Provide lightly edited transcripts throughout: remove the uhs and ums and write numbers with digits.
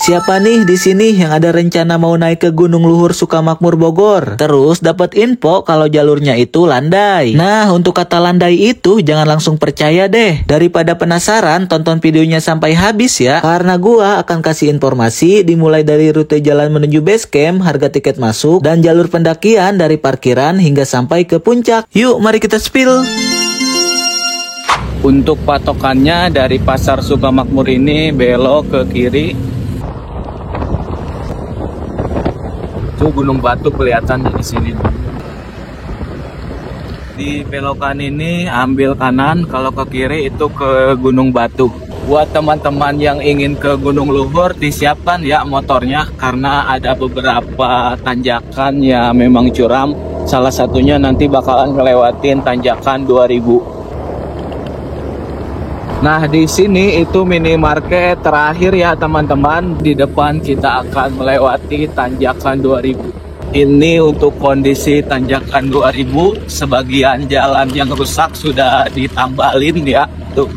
Siapa nih di sini yang ada rencana mau naik ke Gunung Luhur Sukamakmur Bogor? Terus dapat info kalau jalurnya itu landai. Nah, untuk kata landai itu jangan langsung percaya deh. Daripada penasaran, tonton videonya sampai habis ya. Karena gua akan kasih informasi dimulai dari rute jalan menuju base camp, harga tiket masuk, dan jalur pendakian dari parkiran hingga sampai ke puncak. Yuk, mari kita spill. Untuk patokannya dari Pasar Sukamakmur ini belok ke kiri. Itu Gunung Batu kelihatan di sini. Di belokan ini ambil kanan, kalau ke kiri itu ke Gunung Batu. Buat teman-teman yang ingin ke Gunung Luhur, disiapkan ya motornya karena ada beberapa tanjakan ya memang curam. Salah satunya nanti bakalan ngelewatin tanjakan 2000. Nah, di sini itu minimarket terakhir ya teman-teman. Di depan kita akan melewati tanjakan 2000. Ini untuk kondisi tanjakan 2000. Sebagian jalan yang rusak sudah ditambalin ya. Tuh,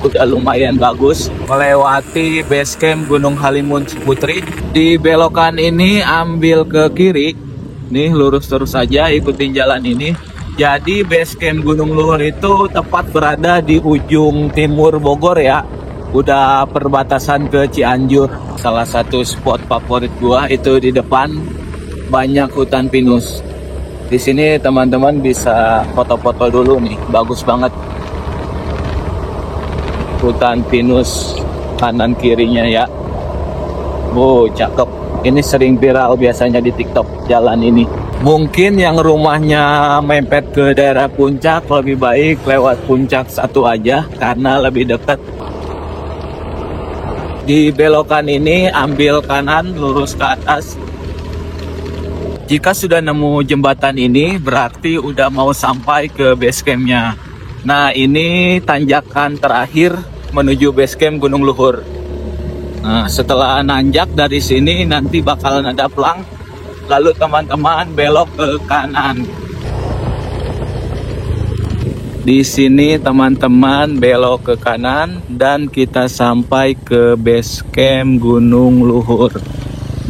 udah lumayan bagus. Melewati base camp Gunung Halimun Ciputri. Di belokan ini ambil ke kiri. Nih, lurus terus saja, ikutin jalan ini. Jadi base camp Gunung Luhur itu tepat berada di ujung timur Bogor ya. Udah perbatasan ke Cianjur. Salah satu spot favorit gua itu di depan banyak hutan pinus. Di sini teman-teman bisa foto-foto dulu nih, bagus banget. Hutan pinus kanan kirinya ya. Wow, cakep. Ini sering viral biasanya di TikTok jalan ini. Mungkin yang rumahnya mepet ke daerah puncak lebih baik lewat puncak satu aja karena lebih dekat. Di belokan ini ambil kanan lurus ke atas. Jika sudah nemu jembatan ini berarti udah mau sampai ke base campnya. Nah, ini tanjakan terakhir menuju base camp Gunung Luhur. Nah, setelah nanjak dari sini nanti bakalan ada pelang. Lalu teman-teman belok ke kanan. Di sini teman-teman belok ke kanan dan kita sampai ke base camp Gunung Luhur.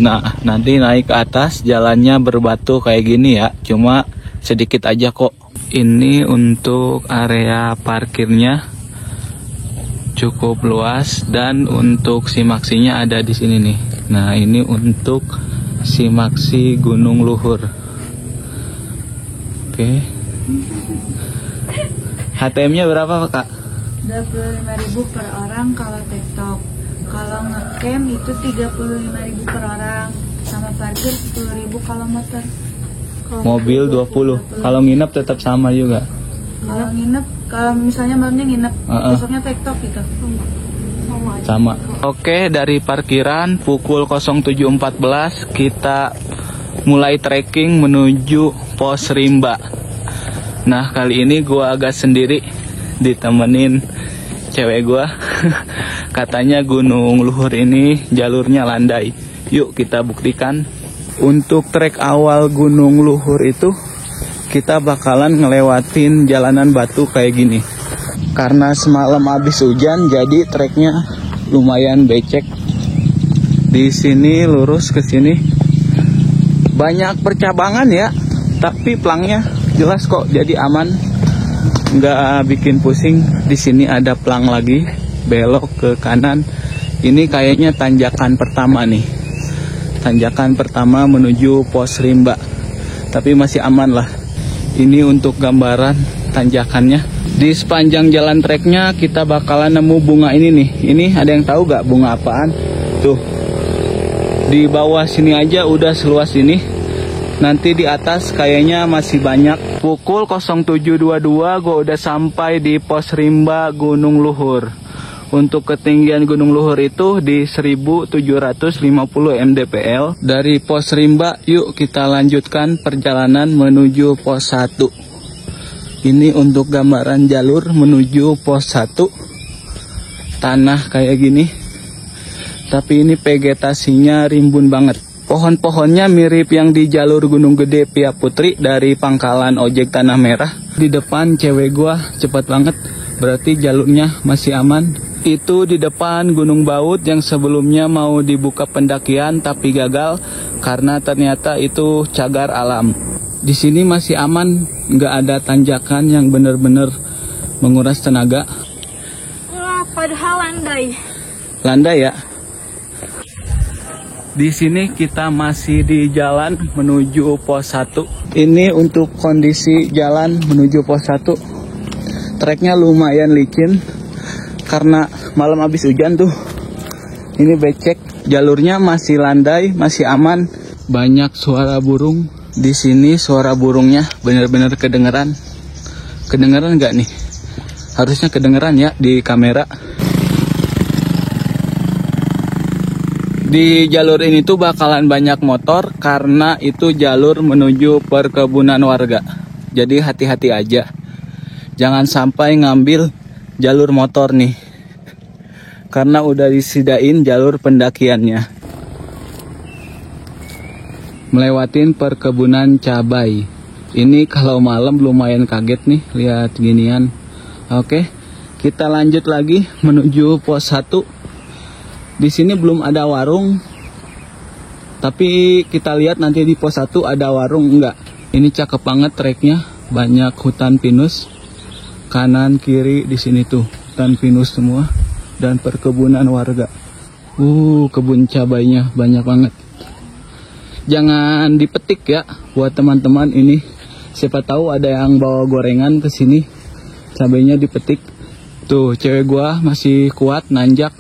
Nah, nanti naik ke atas jalannya berbatu kayak gini ya. Cuma sedikit aja kok. Ini untuk area parkirnya cukup luas dan untuk simaksinya ada di sini nih. Nah, ini untuk simaksi Gunung Luhur. Oke. HTM-nya berapa, Kak? 25.000 per orang kalau TikTok. Kalau ngecamp itu 35.000 per orang. Sama parkir 10.000 kalau motor. Mobil 20. Kalau nginep tetap sama juga. Kalau nginep, kalau misalnya malamnya nginep, besoknya TikTok gitu. Sama. Oke, dari parkiran pukul 07.14 kita mulai trekking menuju pos rimba. Nah, kali ini gua agak sendiri ditemenin cewek gua. Katanya Gunung Luhur ini jalurnya landai. Yuk kita buktikan. Untuk trek awal Gunung Luhur itu kita bakalan ngelewatin jalanan batu kayak gini. Karena semalam habis hujan, jadi treknya lumayan becek. Di sini lurus ke sini banyak percabangan ya, tapi pelangnya jelas kok, jadi aman, nggak bikin pusing. Di sini ada pelang lagi, belok ke kanan. Ini kayaknya tanjakan pertama nih, tanjakan pertama menuju pos rimba, tapi masih aman lah. Ini untuk gambaran tanjakannya. Di sepanjang jalan treknya kita bakalan nemu bunga ini nih. Ini ada yang tahu gak bunga apaan? Tuh, di bawah sini aja udah seluas ini. Nanti di atas kayaknya masih banyak. Pukul 07.22 gue udah sampai di pos rimba Gunung Luhur. Untuk ketinggian Gunung Luhur itu di 1750 mdpl. Dari pos rimba yuk kita lanjutkan perjalanan menuju pos 1. Ini untuk gambaran jalur menuju pos 1. Tanah kayak gini. Tapi ini vegetasinya rimbun banget. Pohon-pohonnya mirip yang di jalur Gunung Gede Pia Putri dari pangkalan ojek Tanah Merah. Di depan cewek gua cepet banget. Berarti jalurnya masih aman. Itu di depan Gunung Baut yang sebelumnya mau dibuka pendakian tapi gagal karena ternyata itu cagar alam. Di sini masih aman, nggak ada tanjakan yang benar-benar menguras tenaga. Wah, padahal landai. Landai ya. Di sini kita masih di jalan menuju pos 1. Ini untuk kondisi jalan menuju pos 1. Treknya lumayan licin karena malam habis hujan tuh. Ini becek, jalurnya masih landai, masih aman. Banyak suara burung. Di sini suara burungnya benar-benar kedengeran. Kedengeran nggak nih? Harusnya kedengeran ya di kamera. Di jalur ini tuh bakalan banyak motor karena itu jalur menuju perkebunan warga. Jadi hati-hati aja. Jangan sampai ngambil jalur motor nih. Karena udah disediain jalur pendakiannya. Melewatin perkebunan cabai. Ini kalau malam lumayan kaget nih lihat ginian. Oke, kita lanjut lagi menuju pos 1. Di sini belum ada warung, tapi kita lihat nanti di pos 1 ada warung enggak. Ini cakep banget treknya, banyak hutan pinus. Kanan kiri di sini tuh hutan pinus semua dan perkebunan warga. Kebun cabainya banyak banget. Jangan dipetik ya buat teman-teman ini. Siapa tahu ada yang bawa gorengan ke sini. Cabainya dipetik. Tuh, cewek gua masih kuat nanjak.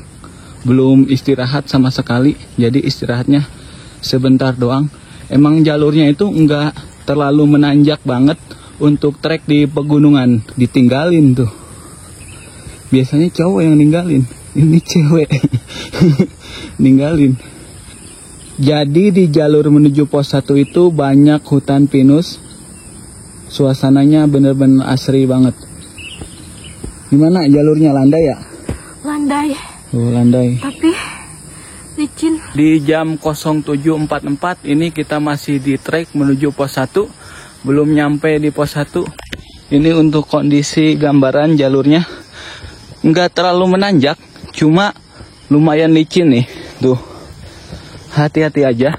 Belum istirahat sama sekali, jadi istirahatnya sebentar doang. Emang jalurnya itu enggak terlalu menanjak banget untuk trek di pegunungan. Ditinggalin tuh. Biasanya cowok yang ninggalin, ini cewek ninggalin. Jadi di jalur menuju pos 1 itu banyak hutan pinus. Suasananya bener-bener asri banget. Gimana jalurnya, landai ya? Landai. Landai. Tapi licin. Di jam 07.44 ini kita masih di trek menuju pos 1. Belum nyampe di pos 1. Ini untuk kondisi gambaran jalurnya. Nggak terlalu menanjak, cuma lumayan licin nih. Tuh. Hati-hati aja.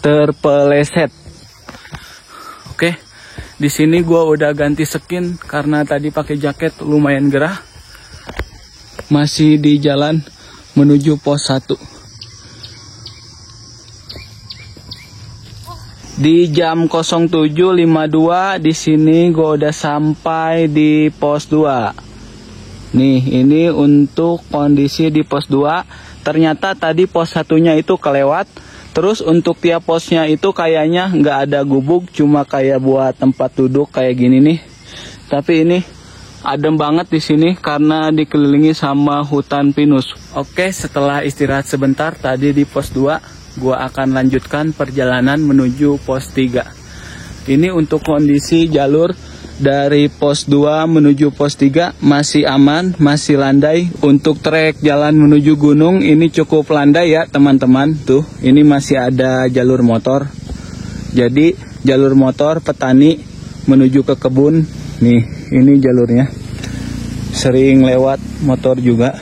Terpeleset. Oke. Di sini gua udah ganti skin karena tadi pakai jaket lumayan gerah. Masih di jalan menuju pos 1. Di jam 07.52 di sini gue udah sampai di pos 2. Nih, ini untuk kondisi di pos 2. Ternyata tadi pos 1-nya itu kelewat. Terus untuk tiap posnya itu kayaknya nggak ada gubuk, cuma kayak buat tempat duduk kayak gini nih. Tapi ini adem banget di sini karena dikelilingi sama hutan pinus. Oke, setelah istirahat sebentar tadi di pos 2, gua akan lanjutkan perjalanan menuju pos 3. Ini untuk kondisi jalur dari pos 2 menuju pos 3 masih aman, masih landai. Untuk trek jalan menuju gunung ini cukup landai ya teman-teman. Tuh, ini masih ada jalur motor. Jadi jalur motor petani menuju ke kebun. Nih, ini jalurnya. Sering lewat motor juga.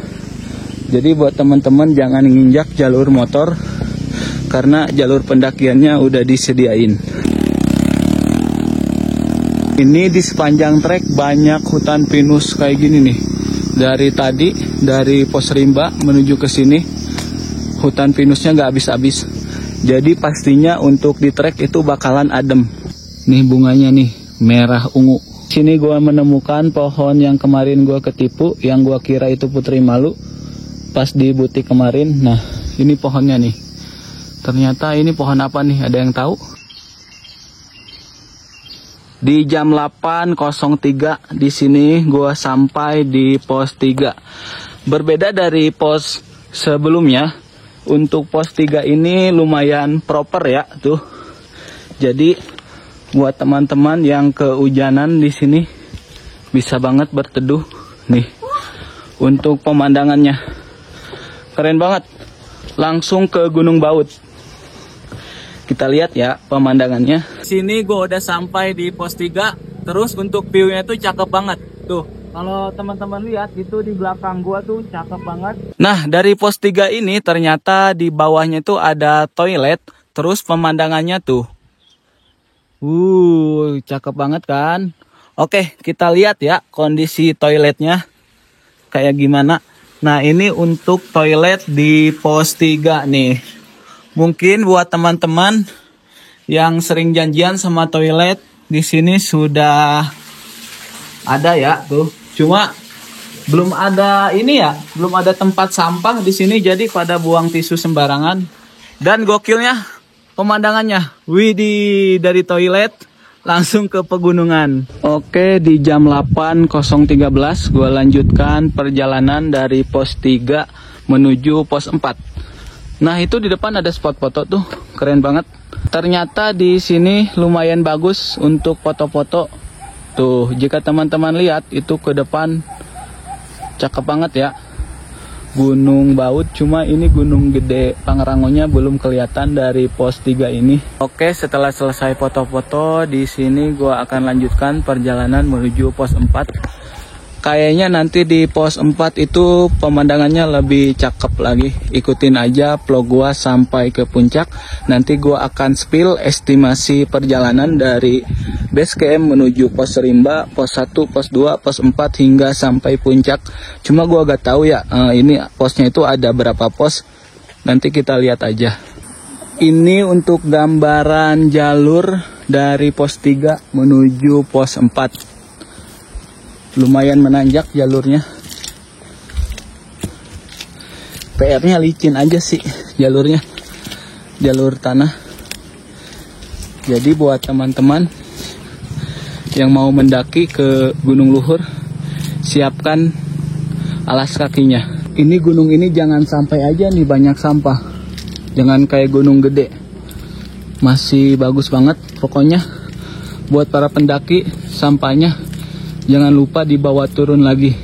Jadi buat teman-teman jangan nginjak jalur motor karena jalur pendakiannya udah disediain. Ini di sepanjang trek banyak hutan pinus kayak gini nih. Dari tadi, dari pos rimba menuju ke sini, hutan pinusnya nggak habis-habis. Jadi pastinya untuk di trek itu bakalan adem. Nih bunganya nih, merah ungu. Sini gua menemukan pohon yang kemarin gua ketipu, yang gua kira itu putri malu pas di butik kemarin. Nah, ini pohonnya nih. Ternyata ini pohon apa nih? Ada yang tahu? Di jam 8.03 di sini gua sampai di pos 3. Berbeda dari pos sebelumnya, untuk pos 3 ini lumayan proper ya, tuh. Jadi buat teman-teman yang kehujanan di sini bisa banget berteduh nih. Untuk pemandangannya keren banget. Langsung ke Gunung Baut. Kita lihat ya pemandangannya. Sini gue udah sampai di pos 3. Terus untuk view-nya tuh cakep banget. Tuh, Kalau teman-teman lihat itu di belakang gua tuh cakep banget. Nah, dari pos 3 ini ternyata di bawahnya itu ada toilet, terus pemandangannya tuh. Cakep banget kan? Oke, kita lihat ya kondisi toiletnya kayak gimana. Nah, ini untuk toilet di pos 3 nih. Mungkin buat teman-teman yang sering janjian sama toilet, di sini sudah ada ya tuh. Cuma belum ada ini ya, belum ada tempat sampah di sini, jadi pada buang tisu sembarangan. Dan gokilnya pemandangannya, widih, dari toilet langsung ke pegunungan. Oke, di jam 8.013 gue lanjutkan perjalanan dari pos 3 menuju pos 4. Nah, itu di depan ada spot foto tuh, keren banget. Ternyata di sini lumayan bagus untuk foto-foto. Tuh, jika teman-teman lihat itu ke depan cakep banget ya. Gunung Baut, cuma ini gunung gede Pangrangonya belum kelihatan dari pos 3 ini. Oke, setelah selesai foto-foto di sini gua akan lanjutkan perjalanan menuju pos 4. Kayaknya nanti di pos 4 itu pemandangannya lebih cakep lagi. Ikutin aja vlog gua sampai ke puncak. Nanti gua akan spill estimasi perjalanan dari base camp menuju pos rimba, pos 1, pos 2, pos 4 hingga sampai puncak. Cuma gua gak tahu ya ini posnya itu ada berapa pos. Nanti kita lihat aja. Ini untuk gambaran jalur dari pos 3 menuju pos 4. Lumayan menanjak jalurnya. PR-nya licin aja sih jalurnya. Jalur tanah. Jadi buat teman-teman yang mau mendaki ke Gunung Luhur, siapkan alas kakinya. Ini gunung ini jangan sampai aja nih banyak sampah. Jangan kayak gunung gede. Masih bagus banget pokoknya. Buat para pendaki, sampahnya jangan lupa dibawa turun lagi.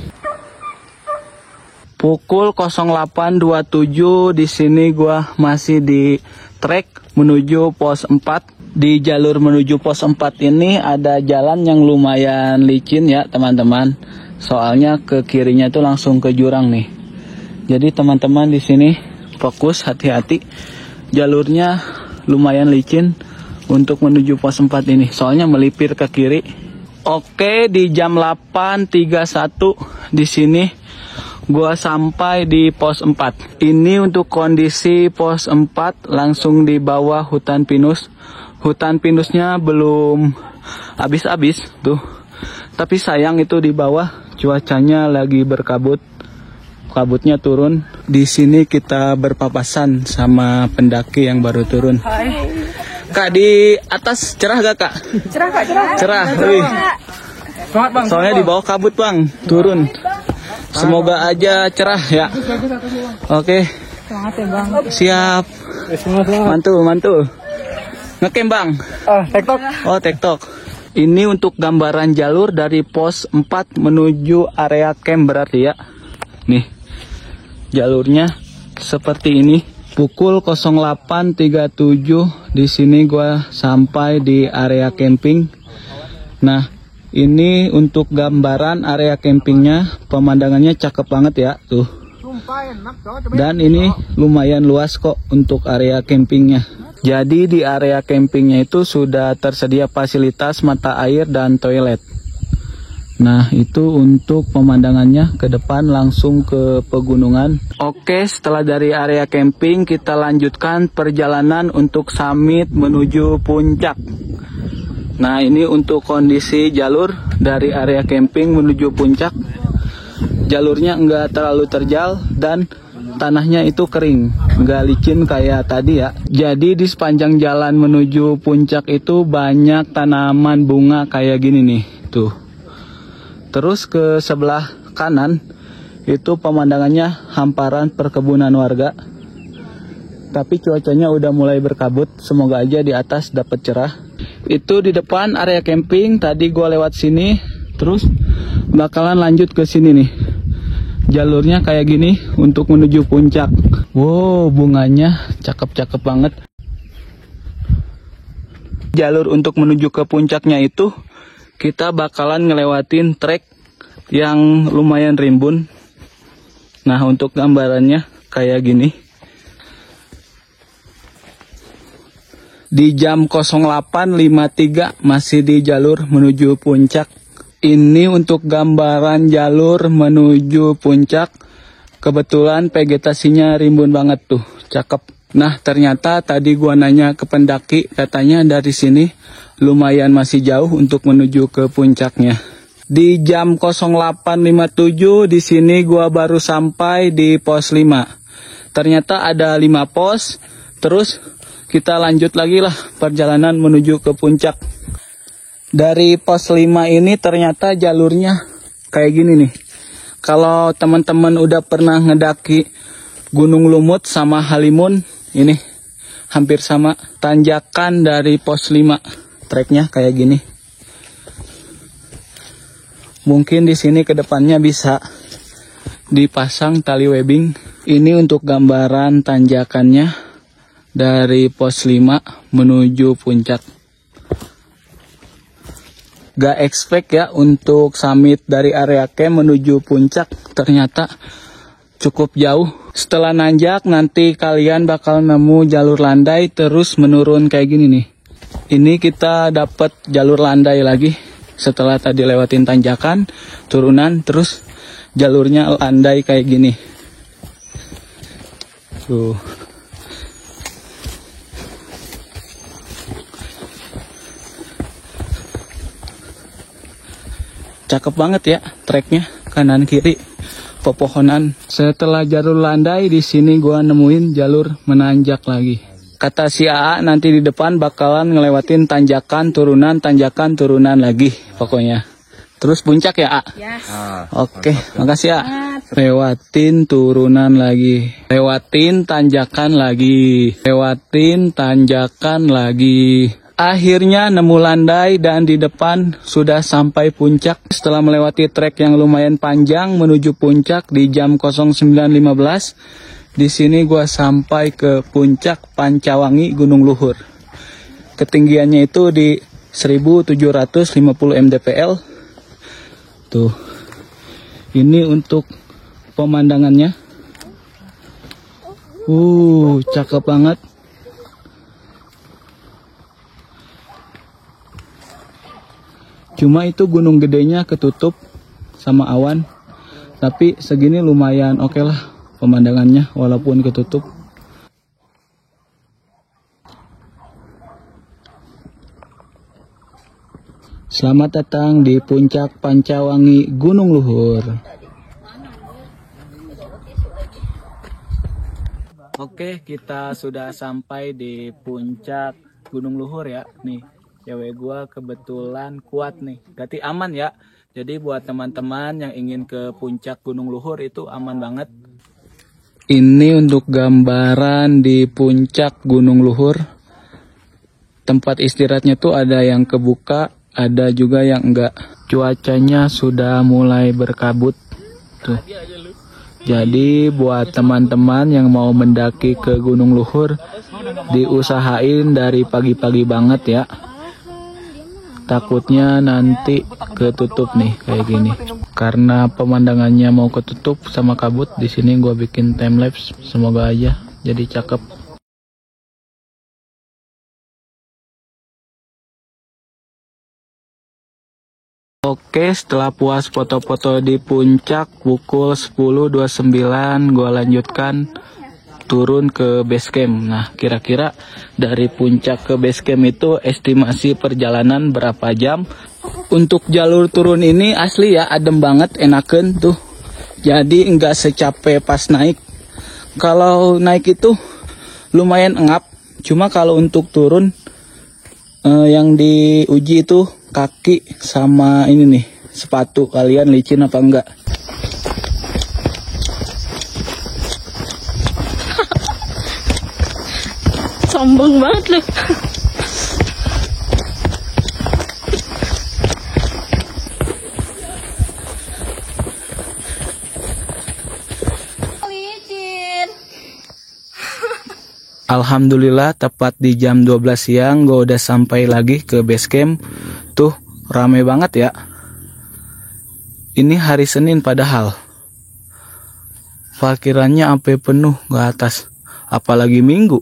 Pukul 08.27 di sini gua masih di trek menuju pos 4. Di jalur menuju pos 4 ini ada jalan yang lumayan licin ya, teman-teman. Soalnya ke kirinya itu langsung ke jurang nih. Jadi teman-teman di sini fokus, hati-hati. Jalurnya lumayan licin untuk menuju pos 4 ini. Soalnya melipir ke kiri. Oke, di jam 8.31 di sini gua sampai di pos 4. Ini untuk kondisi pos 4 langsung di bawah hutan pinus. Hutan pinusnya belum habis-habis tuh. Tapi sayang itu di bawah cuacanya lagi berkabut. Kabutnya turun. Di sini kita berpapasan sama pendaki yang baru turun. Kak, di atas cerah gak, Kak? Cerah Kak, cerah. Cerah, wih. Soalnya di bawah kabut, Bang, turun. Semoga aja cerah ya. Oke. Semangat ya Bang. Siap. Mantul. Ngecamp, Bang? TikTok. Oh, TikTok. Ini untuk gambaran jalur dari pos 4 menuju area camp berarti ya. Nih. Jalurnya seperti ini. Pukul 08.37 di sini gua sampai di area camping. Nah, ini untuk gambaran area campingnya, pemandangannya cakep banget ya tuh. Dan ini lumayan luas kok untuk area campingnya. Jadi di area campingnya itu sudah tersedia fasilitas mata air dan toilet. Nah, itu untuk pemandangannya ke depan langsung ke pegunungan. Oke, setelah dari area camping kita lanjutkan perjalanan untuk summit menuju puncak. Nah, ini untuk kondisi jalur dari area camping menuju puncak. Jalurnya enggak terlalu terjal dan tanahnya itu kering, enggak licin kayak tadi ya. Jadi di sepanjang jalan menuju puncak itu banyak tanaman bunga kayak gini nih, tuh. Terus ke sebelah kanan itu pemandangannya hamparan perkebunan warga. Tapi cuacanya udah mulai berkabut, semoga aja di atas dapat cerah. Itu di depan area camping, tadi gua lewat sini, terus bakalan lanjut ke sini nih. Jalurnya kayak gini untuk menuju puncak. Wow, bunganya cakep-cakep banget. Jalur untuk menuju ke puncaknya itu kita bakalan ngelewatin trek yang lumayan rimbun. Nah, untuk gambarannya kayak gini. Di jam 08.53 masih di jalur menuju puncak. Ini untuk gambaran jalur menuju puncak. Kebetulan vegetasinya rimbun banget tuh, cakep. Nah, ternyata tadi gua nanya ke pendaki, katanya dari sini lumayan masih jauh untuk menuju ke puncaknya. Di jam 08.57 di sini gua baru sampai di pos 5. Ternyata ada 5 pos. Terus kita lanjut lagi lah perjalanan menuju ke puncak. Dari pos 5 ini ternyata jalurnya kayak gini nih. Kalau teman-teman udah pernah ngedaki Gunung Lumut sama Halimun, ini hampir sama. Tanjakan dari pos 5, treknya kayak gini. Mungkin di sini kedepannya bisa dipasang tali webbing. Ini untuk gambaran tanjakannya dari pos 5 menuju puncak. Gak expect ya untuk summit dari area camp menuju puncak, ternyata cukup jauh. Setelah nanjak nanti kalian bakal nemu jalur landai terus menurun kayak gini nih. Ini kita dapat jalur landai lagi. Setelah tadi lewatin tanjakan, turunan, terus jalurnya landai kayak gini. Tuh. Cakep banget ya treknya, kanan kiri pepohonan. Setelah jalur landai di sini gua nemuin jalur menanjak lagi. Kata si AA nanti di depan bakalan ngelewatin tanjakan turunan lagi pokoknya. Terus puncak ya, A? Ya. Oke, makasih, A. Lewatin turunan lagi. Lewatin tanjakan lagi. Lewatin tanjakan lagi. Akhirnya nemu landai dan di depan sudah sampai puncak. Setelah melewati trek yang lumayan panjang menuju puncak di jam 09.15. Di sini gua sampai ke puncak Pancawangi Gunung Luhur. Ketinggiannya itu di 1750 mdpl. Tuh. Ini untuk pemandangannya. Cakep banget. Cuma itu gunung gedenya ketutup sama awan. Tapi segini lumayan oke lah pemandangannya walaupun ketutup. Selamat datang di puncak Pancawangi Gunung Luhur. Oke, kita sudah sampai di puncak Gunung Luhur ya. Nih, cewek gua kebetulan kuat nih. Berarti aman ya. Jadi buat teman-teman yang ingin ke puncak Gunung Luhur itu aman banget. Ini untuk gambaran di puncak Gunung Luhur. Tempat istirahatnya tuh ada yang kebuka, ada juga yang enggak. Cuacanya sudah mulai berkabut. Tuh. Jadi buat teman-teman yang mau mendaki ke Gunung Luhur, diusahain dari pagi-pagi banget ya. Takutnya nanti ketutup nih kayak gini. Karena pemandangannya mau ketutup sama kabut, di sini gua bikin time lapse. Semoga aja jadi cakep. Oke, setelah puas foto-foto di puncak pukul 10.29 gua lanjutkan turun ke base camp. Nah, kira-kira dari puncak ke base camp itu estimasi perjalanan berapa jam? Untuk jalur turun ini asli ya adem banget, enaken tuh. Jadi enggak secapek pas naik. Kalau naik itu lumayan engap. Cuma kalau untuk turun yang diuji itu kaki sama ini nih, sepatu kalian licin apa enggak. Sombong banget lu. Alhamdulillah tepat di jam 12 siang gue udah sampai lagi ke base camp. Tuh rame banget ya. Ini hari Senin padahal. Parkirannya sampai penuh ke atas. Apalagi Minggu.